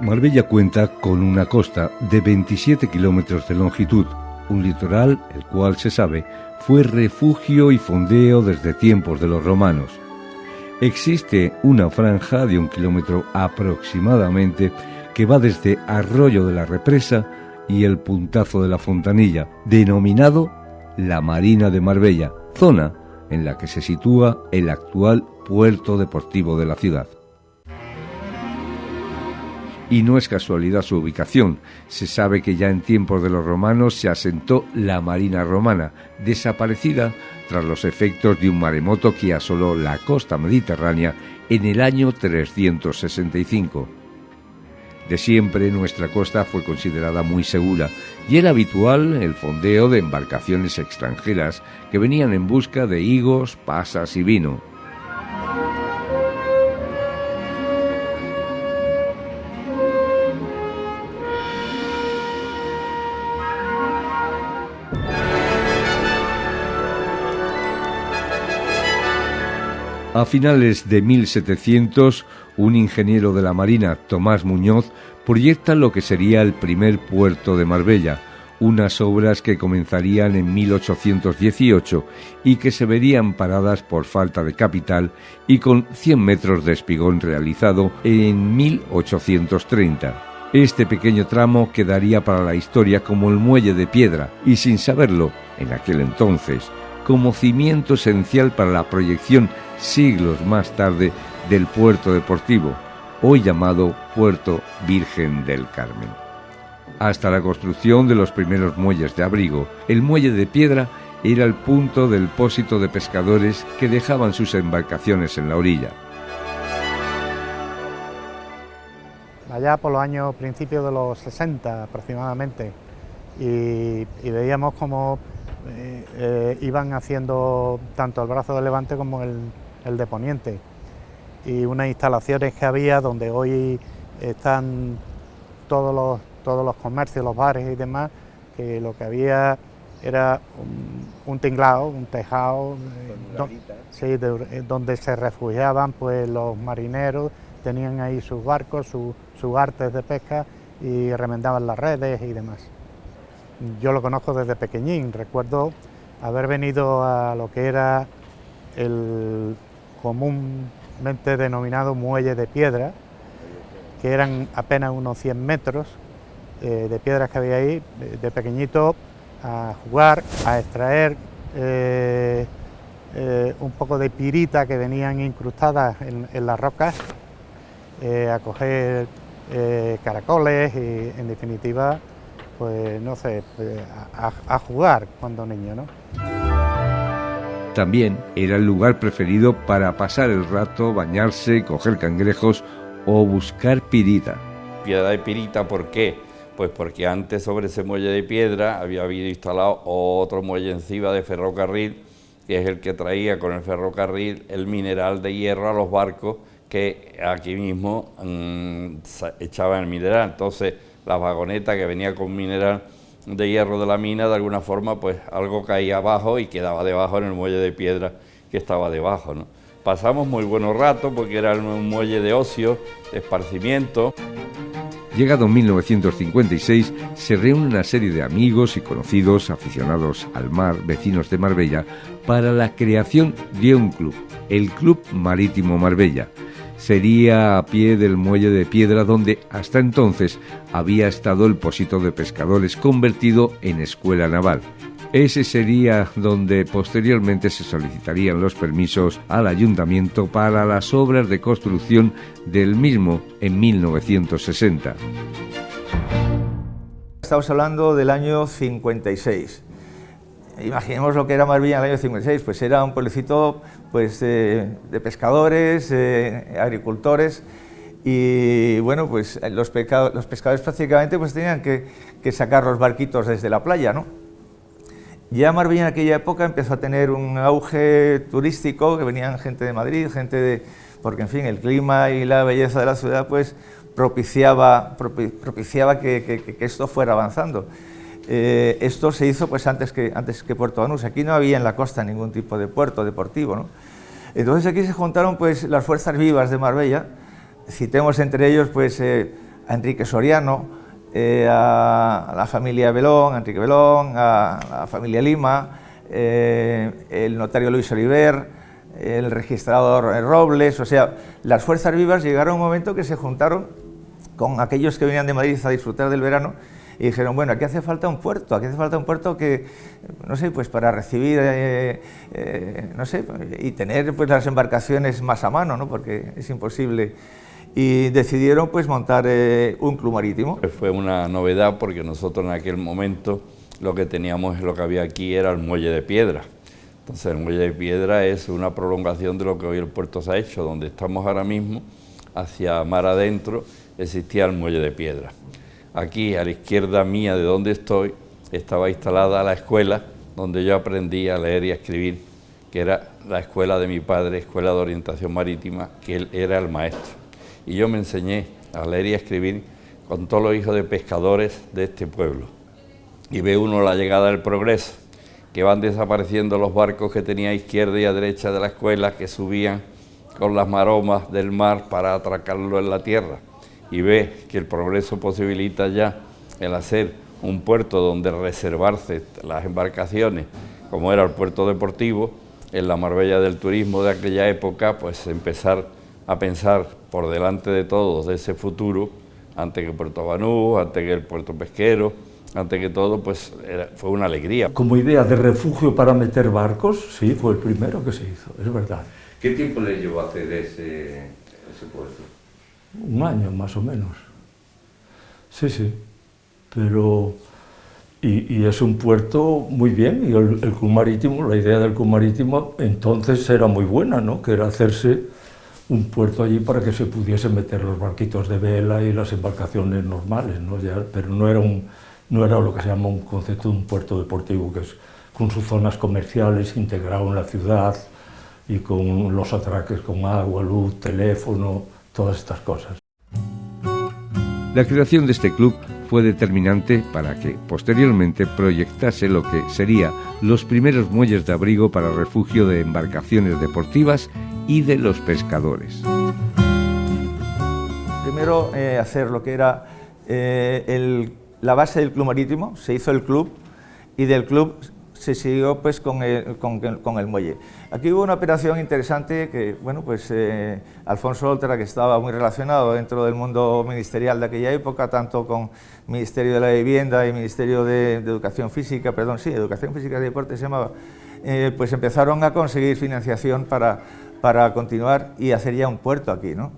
Marbella cuenta con una costa de 27 kilómetros de longitud, un litoral el cual se sabe fue refugio y fondeo desde tiempos de los romanos. Existe una franja de 1 kilómetro aproximadamente que va desde Arroyo de la Represa y el Puntazo de la Fontanilla, denominado la Marina de Marbella, zona en la que se sitúa el actual puerto deportivo de la ciudad. Y no es casualidad su ubicación. Se sabe que ya en tiempos de los romanos se asentó la Marina romana, desaparecida tras los efectos de un maremoto que asoló la costa mediterránea en el año 365. De siempre nuestra costa fue considerada muy segura y era habitual el fondeo de embarcaciones extranjeras que venían en busca de higos, pasas y vino. A finales de 1700, un ingeniero de la Marina, Tomás Muñoz, proyecta lo que sería el primer puerto de Marbella, unas obras que comenzarían en 1818 y que se verían paradas por falta de capital y con 100 metros de espigón realizado en 1830. Este pequeño tramo quedaría para la historia como el muelle de piedra y, sin saberlo, en aquel entonces, como cimiento esencial para la proyección siglos más tarde del puerto deportivo, hoy llamado Puerto Virgen del Carmen. Hasta la construcción de los primeros muelles de abrigo, el muelle de piedra era el punto del pósito de pescadores que dejaban sus embarcaciones en la orilla. Allá por los años principios de los 60 aproximadamente, y veíamos cómo iban haciendo tanto el brazo de levante como el de poniente, y unas instalaciones que había donde hoy están todos los comercios, los bares y demás, que lo que había era un tinglado, un tejado, donde se refugiaban pues los marineros, tenían ahí sus barcos, sus artes de pesca y remendaban las redes y demás. Yo lo conozco desde pequeñín, recuerdo haber venido a lo que era el comúnmente denominado muelle de piedra, que eran apenas unos 100 metros de piedras que había ahí, de pequeñito, a jugar, a extraer un poco de pirita que venían incrustadas en las rocas, a coger caracoles y, en definitiva, pues no sé, a jugar cuando niño, ¿no? También era el lugar preferido para pasar el rato, bañarse, coger cangrejos o buscar pirita. Piedra de pirita, ¿por qué? Pues porque antes sobre ese muelle de piedra había habido instalado otro muelle encima de ferrocarril, que es el que traía con el ferrocarril el mineral de hierro a los barcos que aquí mismo echaban el mineral. Entonces la vagoneta que venía con mineral de hierro de la mina, de alguna forma, pues algo caía abajo y quedaba debajo en el muelle de piedra que estaba debajo, ¿no? Pasamos muy buenos ratos porque era un muelle de ocio, de esparcimiento. Llegado 1956, se reúne una serie de amigos y conocidos aficionados al mar, vecinos de Marbella, para la creación de un club, el Club Marítimo Marbella. Sería a pie del muelle de piedra donde hasta entonces había estado el pósito de pescadores convertido en escuela naval. Ese sería donde posteriormente se solicitarían los permisos al ayuntamiento para las obras de construcción del mismo en 1960. Estamos hablando del año 56. Imaginemos lo que era Marbella en el año 56, pues era un pueblecito pues, de pescadores, agricultores, y bueno, pues los pescadores prácticamente pues tenían que sacar los barquitos desde la playa, ¿no? Ya Marbella en aquella época empezó a tener un auge turístico, que venían gente de Madrid, porque en fin, el clima y la belleza de la ciudad pues propiciaba que esto fuera avanzando. Esto se hizo pues antes que Puerto Banús. Aquí no había en la costa ningún tipo de puerto deportivo, ¿no? Entonces aquí se juntaron pues las fuerzas vivas de Marbella. Citemos entre ellos pues a Enrique Soriano, a la familia Belón, a Enrique Belón, a la familia Lima, el notario Luis Oliver, el registrador Robles. O sea, las fuerzas vivas llegaron a un momento que se juntaron con aquellos que venían de Madrid a disfrutar del verano y dijeron, bueno, aquí hace falta un puerto, que, no sé, pues para recibir, no sé, y tener pues las embarcaciones más a mano, ¿no? Porque es imposible. Y decidieron pues montar un club marítimo. Fue una novedad porque nosotros en aquel momento lo que teníamos, lo que había aquí era el muelle de piedra. Entonces el muelle de piedra es una prolongación de lo que hoy el puerto se ha hecho, donde estamos ahora mismo, hacia mar adentro, existía el muelle de piedra. Aquí, a la izquierda mía de donde estoy, estaba instalada la escuela donde yo aprendí a leer y a escribir, que era la escuela de mi padre, Escuela de Orientación Marítima, que él era el maestro. Y yo me enseñé a leer y a escribir con todos los hijos de pescadores de este pueblo. Y ve uno la llegada del progreso, que van desapareciendo los barcos que tenía a izquierda y a derecha de la escuela, que subían con las maromas del mar para atracarlo en la tierra. Y ve que el progreso posibilita ya el hacer un puerto donde reservarse las embarcaciones, como era el puerto deportivo, en la Marbella del turismo de aquella época, pues empezar a pensar por delante de todos de ese futuro, antes que Puerto Banús, antes que el puerto pesquero, antes que todo, pues fue una alegría. Como idea de refugio para meter barcos, sí, fue el primero que se hizo, es verdad. ¿Qué tiempo le llevó a hacer ese puerto? Un año más o menos. Sí, sí. Pero... Y es un puerto muy bien, y el club marítimo, la idea del club marítimo entonces era muy buena, ¿no? Que era hacerse un puerto allí para que se pudiesen meter los barquitos de vela y las embarcaciones normales, ¿no? Ya, pero no era lo que se llama un concepto de un puerto deportivo, que es con sus zonas comerciales, integrado en la ciudad y con los atraques con agua, luz, teléfono, todas estas cosas. La creación de este club fue determinante para que posteriormente proyectase lo que sería los primeros muelles de abrigo para refugio de embarcaciones deportivas y de los pescadores. Primero hacer lo que era la base del club marítimo, se hizo el club y del club se siguió pues con el muelle. Aquí hubo una operación interesante que, bueno, pues Alfonso Oltra, que estaba muy relacionado dentro del mundo ministerial de aquella época, tanto con Ministerio de la Vivienda y Ministerio de Educación Física, Educación Física y Deporte se llamaba, pues empezaron a conseguir financiación para continuar y hacer ya un puerto aquí, ¿no?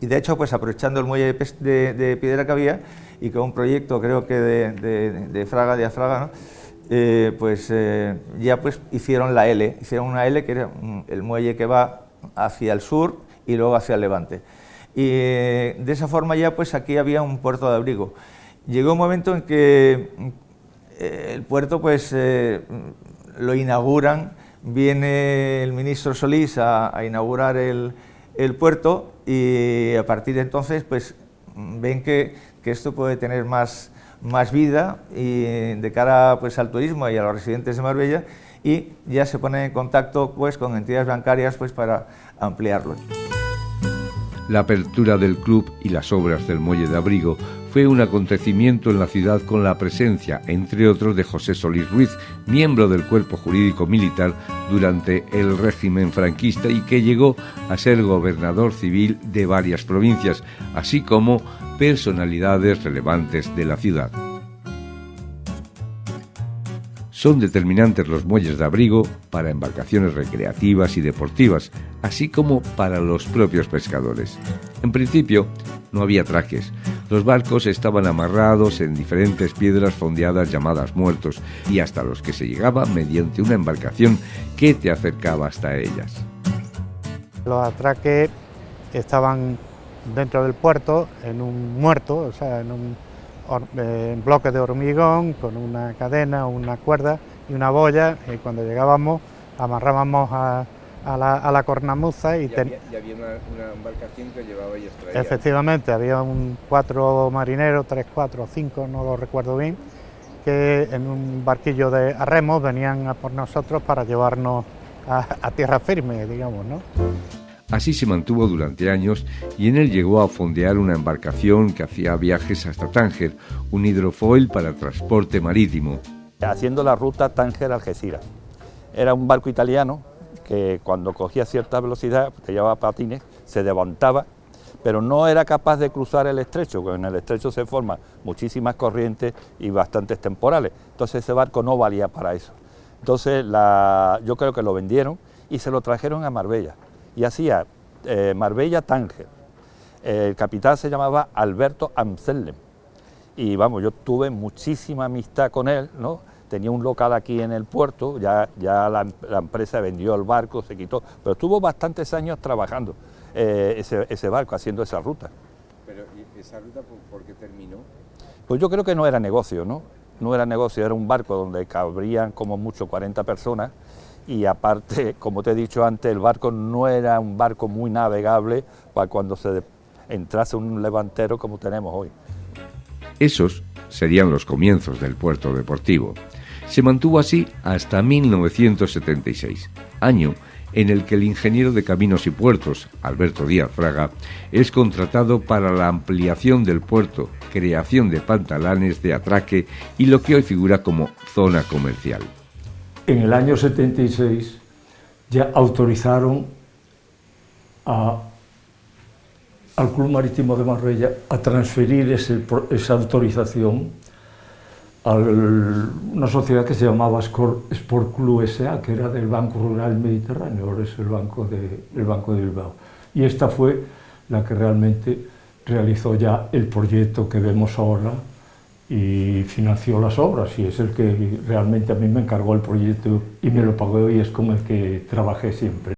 Y de hecho, pues aprovechando el muelle de piedra que había y con un proyecto, creo que de Fraga, de Afraga, ¿no? Ya pues hicieron una L que era el muelle que va hacia el sur y luego hacia el levante. Y de esa forma ya pues aquí había un puerto de abrigo. Llegó un momento en que el puerto pues lo inauguran, viene el ministro Solís a inaugurar el puerto y a partir de entonces pues ven que esto puede tener más vida y de cara pues al turismo y a los residentes de Marbella, y ya se ponen en contacto pues con entidades bancarias pues para ampliarlo. La apertura del club y las obras del muelle de abrigo fue un acontecimiento en la ciudad con la presencia, entre otros, de José Solís Ruiz, miembro del Cuerpo Jurídico Militar durante el régimen franquista y que llegó a ser gobernador civil de varias provincias, así como personalidades relevantes de la ciudad. Son determinantes los muelles de abrigo para embarcaciones recreativas y deportivas, así como para los propios pescadores. En principio, no había trajes. Los barcos estaban amarrados en diferentes piedras fondeadas llamadas muertos, y hasta los que se llegaba mediante una embarcación que te acercaba hasta ellas. Los atraques estaban dentro del puerto, en un muerto, o sea, en un bloque de hormigón, con una cadena, una cuerda y una boya, y cuando llegábamos amarrábamos a la cornamuza y había una embarcación que llevaba y extraía. Efectivamente, había 4 marineros, 3, 4 o 5, no lo recuerdo bien, que en un barquillo a remos venían a por nosotros para llevarnos a tierra firme, digamos, ¿no? Así se mantuvo durante años y en él llegó a fondear una embarcación que hacía viajes hasta Tánger, un hidrofoil para transporte marítimo. Haciendo la ruta Tánger-Algeciras. Era un barco italiano que cuando cogía cierta velocidad, te llevaba patines, se levantaba, pero no era capaz de cruzar el estrecho, porque en el estrecho se forman muchísimas corrientes y bastantes temporales. Entonces ese barco no valía para eso. Entonces yo creo que lo vendieron y se lo trajeron a Marbella. Y hacía Marbella-Tánger. El capitán se llamaba Alberto Amsellem. Y vamos, yo tuve muchísima amistad con él, ¿no? Tenía un local aquí en el puerto, ya la empresa vendió el barco, se quitó, pero estuvo bastantes años trabajando ese barco, haciendo esa ruta. Pero ¿y esa ruta por qué terminó? Pues yo creo que no era negocio, ¿no? No era negocio, era un barco donde cabrían como mucho 40 personas y aparte, como te he dicho antes, el barco no era un barco muy navegable para cuando se entrase un levantero como tenemos hoy. Esos serían los comienzos del puerto deportivo. Se mantuvo así hasta 1976, año en el que el ingeniero de Caminos y Puertos, Alberto Díaz Fraga, es contratado para la ampliación del puerto, creación de pantalanes de atraque y lo que hoy figura como zona comercial. En el año 76 ya autorizaron al Club Marítimo de Marbella a transferir esa autorización a una sociedad que se llamaba Sport Club S.A., que era del Banco Rural Mediterráneo, ahora es el Banco de Bilbao. Y esta fue la que realmente realizó ya el proyecto que vemos ahora y financió las obras, y es el que realmente a mí me encargó el proyecto y me lo pagó y es con el que trabajé siempre.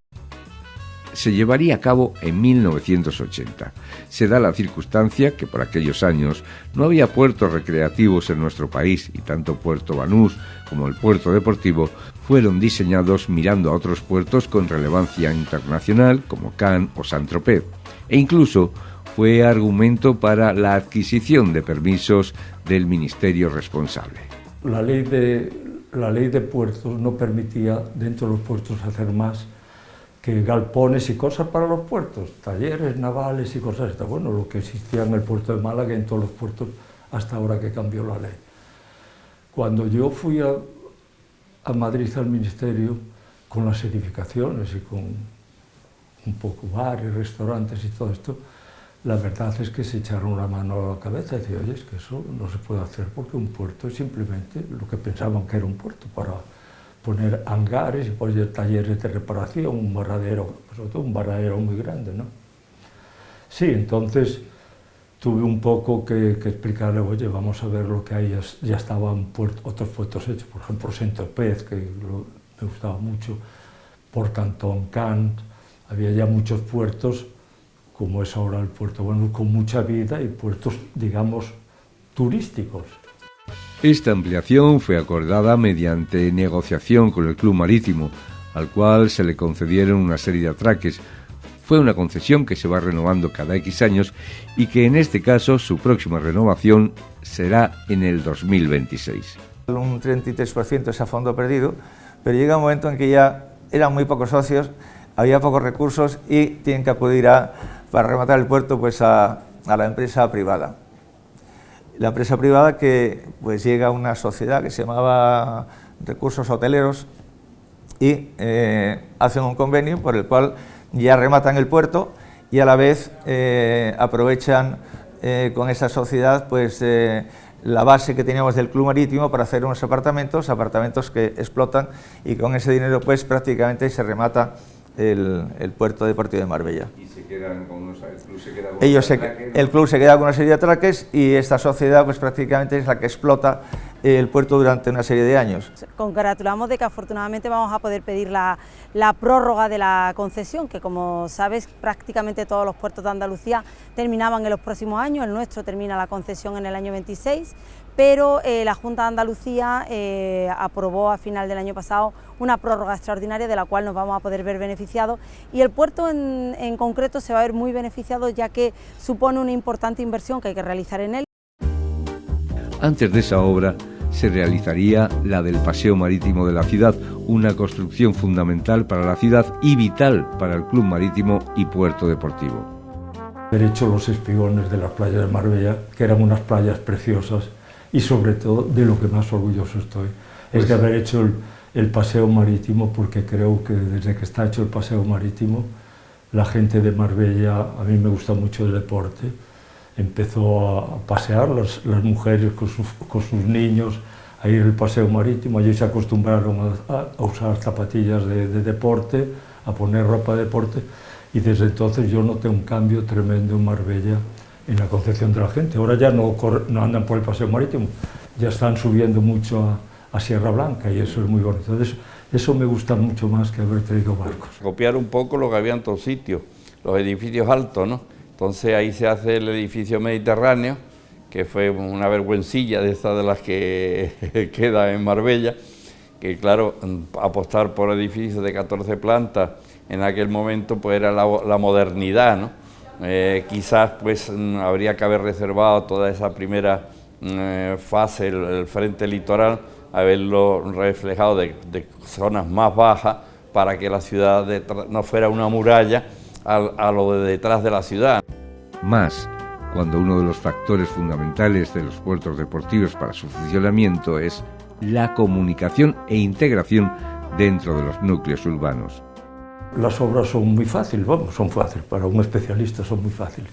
Se llevaría a cabo en 1980. Se da la circunstancia que por aquellos años no había puertos recreativos en nuestro país y tanto Puerto Banús como el puerto deportivo fueron diseñados mirando a otros puertos con relevancia internacional como Cannes o Saint-Tropez, e incluso fue argumento para la adquisición de permisos del ministerio responsable. La ley de puertos no permitía dentro de los puertos hacer más que galpones y cosas para los puertos, talleres navales y cosas estas. Bueno, lo que existía en el puerto de Málaga y en todos los puertos hasta ahora que cambió la ley. Cuando yo fui a Madrid al ministerio con las edificaciones y con un poco bares, restaurantes y todo esto, la verdad es que se echaron la mano a la cabeza y decían, oye, es que eso no se puede hacer porque un puerto es simplemente lo que pensaban que era un puerto, para poner hangares y poner talleres de reparación, un varadero, sobre todo un varadero muy grande, ¿no? Sí, entonces tuve un poco que explicarle, oye, vamos a ver lo que hay, ya estaban otros puertos hechos, por ejemplo, Saint-Tropez, que me gustaba mucho, Port Anton, Cannes, había ya muchos puertos, como es ahora el puerto, bueno, con mucha vida y puertos, digamos, turísticos. Esta ampliación fue acordada mediante negociación con el Club Marítimo, al cual se le concedieron una serie de atraques. Fue una concesión que se va renovando cada X años y que en este caso su próxima renovación será en el 2026. Un 33% es a fondo perdido, pero llega un momento en que ya eran muy pocos socios, había pocos recursos y tienen que acudir para rematar el puerto pues a la empresa privada. La empresa privada que pues llega a una sociedad que se llamaba Recursos Hoteleros y hacen un convenio por el cual ya rematan el puerto y a la vez aprovechan con esa sociedad pues la base que teníamos del Club Marítimo para hacer unos apartamentos que explotan y con ese dinero pues prácticamente se remata el puerto deportivo de Marbella. Y se quedan con unos, el club se queda con el club se queda con una serie de atraques y esta sociedad pues prácticamente es la que explota el puerto durante una serie de años. Congratulamos de que afortunadamente vamos a poder pedir la prórroga de la concesión, que como sabes prácticamente todos los puertos de Andalucía terminaban en los próximos años, el nuestro termina la concesión en el año 26, pero la Junta de Andalucía aprobó a final del año pasado una prórroga extraordinaria de la cual nos vamos a poder ver beneficiados y el puerto en concreto se va a ver muy beneficiado ya que supone una importante inversión que hay que realizar en él. Antes de esa obra se realizaría la del Paseo Marítimo de la ciudad, una construcción fundamental para la ciudad y vital para el Club Marítimo y Puerto Deportivo. Haber hecho los espigones de las playas de Marbella, que eran unas playas preciosas, y sobre todo de lo que más orgulloso estoy, es de haber hecho el Paseo Marítimo, porque creo que desde que está hecho el Paseo Marítimo, la gente de Marbella, a mí me gusta mucho el deporte, empezó a pasear, las mujeres con sus niños, a ir al Paseo Marítimo. Allí se acostumbraron a usar zapatillas de deporte, a poner ropa de deporte, y desde entonces yo noté un cambio tremendo en Marbella, en la concepción de la gente. Ahora ya no andan por el Paseo Marítimo, ya están subiendo mucho a Sierra Blanca, y eso es muy bonito. Entonces, eso me gusta mucho más que haber traído barcos. Copiar un poco lo que había en todos sitios, los edificios altos, ¿no? Entonces ahí se hace el edificio Mediterráneo, que fue una vergüencilla de estas de las que queda en Marbella, que claro, apostar por edificios de 14 plantas en aquel momento pues era la modernidad, ¿no? Quizás pues habría que haber reservado toda esa primera fase, el frente litoral, haberlo reflejado de zonas más bajas para que la ciudad no fuera una muralla a lo de detrás de la ciudad. Más cuando uno de los factores fundamentales de los puertos deportivos para su funcionamiento es la comunicación e integración dentro de los núcleos urbanos. Las obras son muy fáciles, son fáciles, para un especialista son muy fáciles.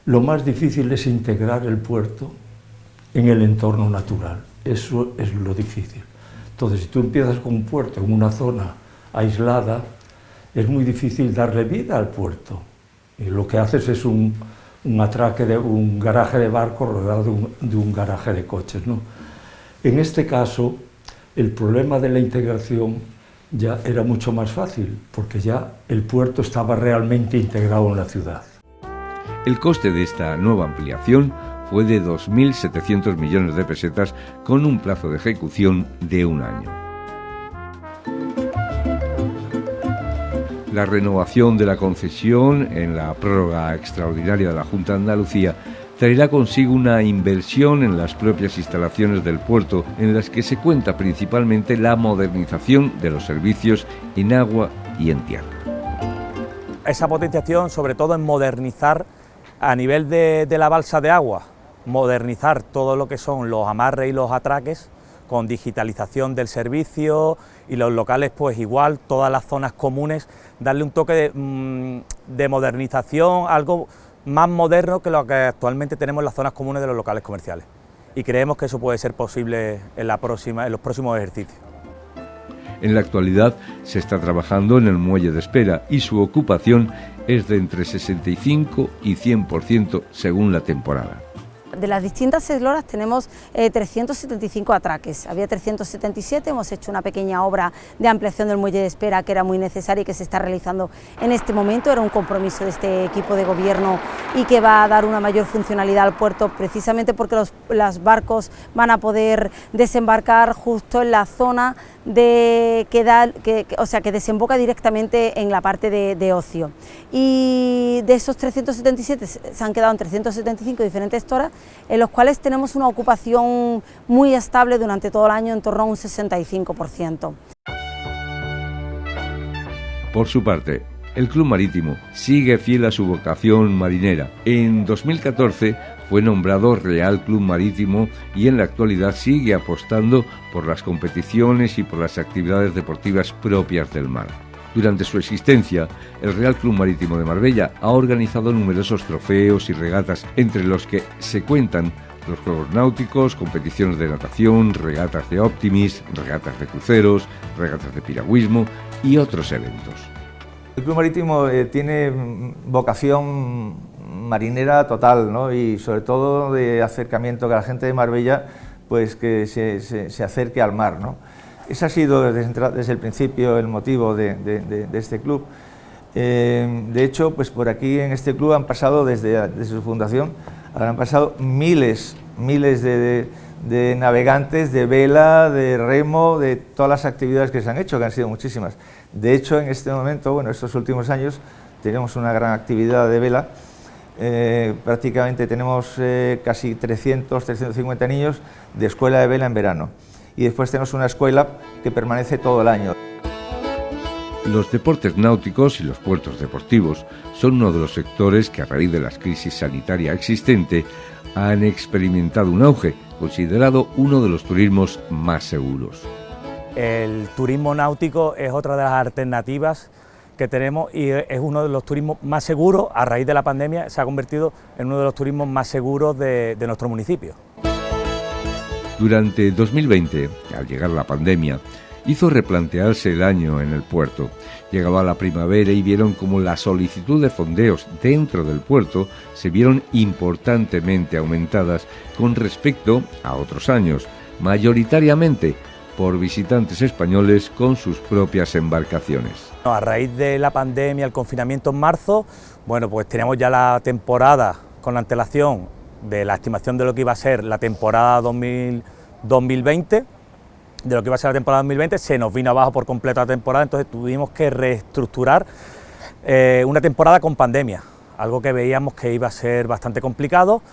Lo más difícil es integrar el puerto en el entorno natural, eso es lo difícil. Entonces, si tú empiezas con un puerto en una zona aislada, es muy difícil darle vida al puerto. Y lo que haces es un garaje de barcos rodeado de un garaje de coches, ¿no? En este caso, el problema de la integración ya era mucho más fácil, porque ya el puerto estaba realmente integrado en la ciudad. El coste de esta nueva ampliación fue de 2.700 millones de pesetas, con un plazo de ejecución de 1 año. La renovación de la concesión en la prórroga extraordinaria de la Junta de Andalucía traerá consigo una inversión en las propias instalaciones del puerto, en las que se cuenta principalmente la modernización de los servicios en agua y en tierra. Esa potenciación, sobre todo en modernizar a nivel de la balsa de agua, modernizar todo lo que son los amarres y los atraques, con digitalización del servicio, y los locales pues igual, todas las zonas comunes, darle un toque de modernización, algo más moderno que lo que actualmente tenemos en las zonas comunes de los locales comerciales. Y creemos que eso puede ser posible en los próximos ejercicios. En la actualidad se está trabajando en el muelle de espera y su ocupación es de entre 65 y 100% según la temporada. De las distintas esloras tenemos 375 atraques, había 377, hemos hecho una pequeña obra de ampliación del muelle de espera que era muy necesaria y que se está realizando en este momento, era un compromiso de este equipo de gobierno y que va a dar una mayor funcionalidad al puerto, precisamente porque los barcos van a poder desembarcar justo en la zona que desemboca directamente en la parte de ocio. Y de esos 377 se han quedado en 375 diferentes toras, en los cuales tenemos una ocupación muy estable durante todo el año, en torno a un 65%. Por su parte, el Club Marítimo sigue fiel a su vocación marinera. En 2014 fue nombrado Real Club Marítimo y en la actualidad sigue apostando por las competiciones y por las actividades deportivas propias del mar. Durante su existencia, el Real Club Marítimo de Marbella ha organizado numerosos trofeos y regatas, entre los que se cuentan los Juegos Náuticos, competiciones de natación, regatas de optimis, regatas de cruceros, regatas de piragüismo y otros eventos. El Club Marítimo tiene vocación marinera total, ¿no? Y sobre todo de acercamiento, que la gente de Marbella pues que se acerque al mar, ¿no? Ese ha sido desde el principio el motivo de este club. De hecho, pues por aquí en este club han pasado desde su fundación, han pasado miles de navegantes, de vela, de remo, de todas las actividades que se han hecho, que han sido muchísimas. De hecho, en este momento, bueno, estos últimos años, tenemos una gran actividad de vela, prácticamente tenemos casi 300-350 niños de escuela de vela en verano. Y después tenemos una escuela que permanece todo el año. Los deportes náuticos y los puertos deportivos son uno de los sectores que a raíz de la crisis sanitaria existente han experimentado un auge, considerado uno de los turismos más seguros. El turismo náutico es otra de las alternativas que tenemos y es uno de los turismos más seguros. A raíz de la pandemia se ha convertido en uno de los turismos más seguros de nuestro municipio. Durante 2020, al llegar la pandemia, hizo replantearse el año en el puerto. Llegaba la primavera y vieron como la solicitud de fondeos dentro del puerto se vieron importantemente aumentadas con respecto a otros años, mayoritariamente por visitantes españoles con sus propias embarcaciones. A raíz de la pandemia, el confinamiento en marzo, bueno, pues teníamos ya la temporada con la antelación de la estimación de lo que iba a ser la temporada 2020, de lo que iba a ser la temporada 2020, se nos vino abajo por completo la temporada, entonces tuvimos que reestructurar una temporada con pandemia, algo que veíamos que iba a ser bastante complicado.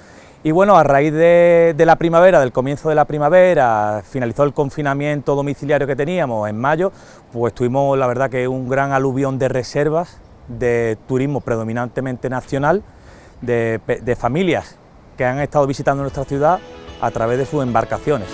Y bueno, a raíz de la primavera, del comienzo de la primavera, finalizó el confinamiento domiciliario que teníamos en mayo, pues tuvimos la verdad que un gran aluvión de reservas de turismo predominantemente nacional, de familias que han estado visitando nuestra ciudad a través de sus embarcaciones.